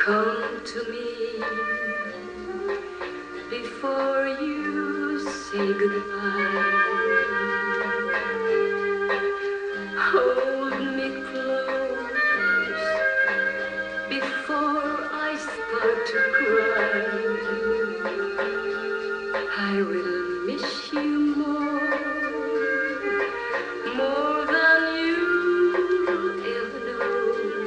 Come to me before you say goodbye. Hold me close before I start to cry. I will miss you more than you ever know.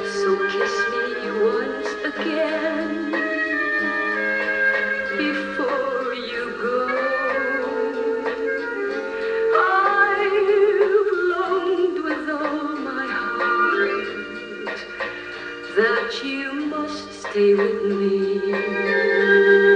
So kiss me once again before you go. I've longed with all my heart that you must stay with me.